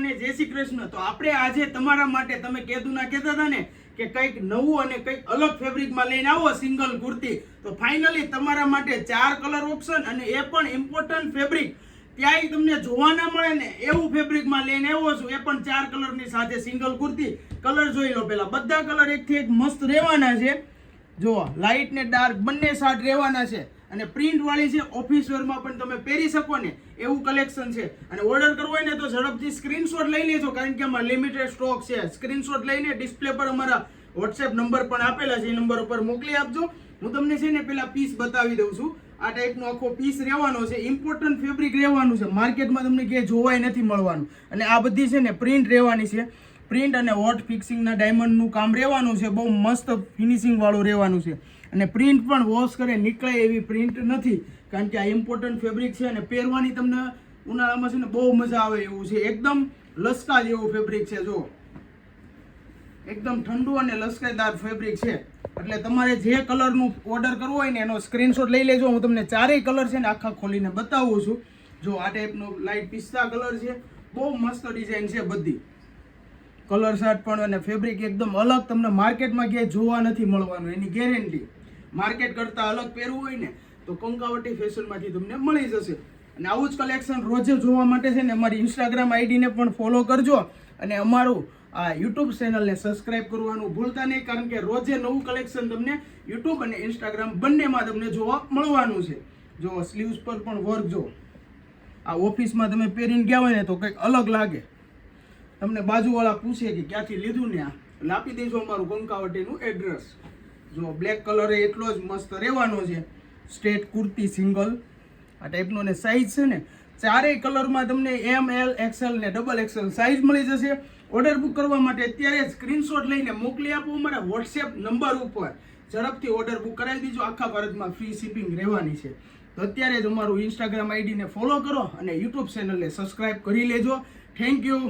બધાને જય શ્રી કૃષ્ણ। તો આપણે આજે તમારા માટે તમે કહેતા હતા ને કે કંઈક નવું અને કંઈક અલગ ફેબ્રિકમાં લઈને આવો સિંગલ કુર્તી, તો ફાઇનલી તમારા માટે 4 કલર ઓપ્શન અને એ પણ ઇમ્પોર્ટન્ટ ફેબ્રિક ત્યાંય તમને જોવા ના મળે ને એવું ફેબ્રિકમાં લઈને આવ્યો છું। એ પણ 4 કલરની સાથે સિંગલ કુર્તી। કલર જોઈ લો પહેલા, બધા કલર એકથી એક મસ્ત રહેવાના છે। જો લાઇટ ને ડાર્ક બંને શાર્ટ રહેવાના છે અને પ્રિન્ટ વાળી છે, ઓફિસ વેરમાં પણ તમે પહેરી શકો ને એવું કલેક્શન છે। અને ઓર્ડર કરવો હોય ને તો ઝડપથી સ્ક્રીનશોટ લઈ લેજો, કારણ કે આમાં લિમિટેડ સ્ટોક છે। સ્ક્રીનશોટ લઈને ડિસ્પ્લે પર અમારા વોટ્સએપ નંબર પણ આપેલા છે, એ નંબર ઉપર મોકલી આપજો। હું તમને છે ને પેલા પીસ બતાવી દઉં છું। આ ટાઈપનો આખો પીસ રહેવાનો છે, ઇમ્પોર્ટન્ટ ફેબ્રિક રહેવાનું છે, માર્કેટમાં તમને ક્યાંય જોવાય નથી મળવાનું। અને આ બધી છે ને પ્રિન્ટ રહેવાની છે, પ્રિન્ટ અને હોટ ફિક્સિંગના ડાયમંડનું કામ રહેવાનું છે, બહુ મસ્ત ફિનિશિંગ વાળું રહેવાનું છે। અને પ્રિન્ટ પણ વોશ કરે નીકળે એવી પ્રિન્ટ નથી, કારણ કે આ ઇમ્પોર્ટન્ટ ફેબ્રિક છે અને પહેરવાની તમને ઉનાળામાં છે ને બહુ મજા આવે એવું છે। એકદમ લસકા જેવું ફેબ્રિક છે, જો એકદમ ઠંડુ અને લસકાઈદાર ફેબ્રિક છે। એટલે તમારે જે કલરનું ઓર્ડર કરવો હોય ને એનો સ્ક્રીનશોટ લઈ લેજો। હું તમને ચારેય કલર છે ને આખા ખોલીને બતાવું છું। જો આ ટાઈપનો લાઇટ પિસ્તા કલર છે, બહુ મસ્ત ડિઝાઇન છે બધી, કલર શાર્ટ પણ અને ફેબ્રિક એકદમ અલગ, તમને માર્કેટમાં ક્યાંય જોવા નથી મળવાનું, એની ગેરંટી। માર્કેટ કરતાં અલગ પહેરવું હોય ને તો કંકાવટી ફેશનમાંથી તમને મળી જશે। અને આવું જ કલેક્શન રોજે જોવા માટે છે ને અમારી ઇન્સ્ટાગ્રામ આઈડીને પણ ફોલો કરજો અને અમારું આ યુટ્યુબ ચેનલને સબસ્ક્રાઇબ કરવાનું ભૂલતા નહીં, કારણ કે રોજે નવું કલેક્શન તમને યુટ્યુબ અને ઇન્સ્ટાગ્રામ બંનેમાં તમને જોવા મળવાનું છે। જો સ્લીવ્સ પર પણ વર્ક, જો આ ઓફિસમાં તમે પહેરીને ગયા હોય ને તો કંઈક અલગ લાગે। તમને બાજુવાળા પૂછે કે ક્યાંથી લીધું ને, આ એટલે આપી દેજો અમારું કંકાવટીનું એડ્રેસ। જો બ્લેક કલર એટલો જ મસ્ત રહેવાનો છે, સ્ટ્રેટ કુર્તી સિંગલ આ ટાઈપનો, ને સાઇઝ છે ને ચારેય કલરમાં તમને એમ, એલ, એક્સએલ ને ડબલ એક્સએલ સાઇઝ મળી જશે। ઓર્ડર બુક કરવા માટે અત્યારે સ્ક્રીનશોટ લઈને મોકલી આપો અમારા વોટ્સએપ નંબર ઉપર, ઝડપથી ઓર્ડર બુક કરાવી દીજો। આખા ભારતમાં ફ્રી શિપિંગ રહેવાની છે। તો અત્યારે જ અમારું ઇન્સ્ટાગ્રામ આઈડીને ફોલો કરો અને યુટ્યુબ ચેનલને સબસ્ક્રાઇબ કરી લેજો। Thank you.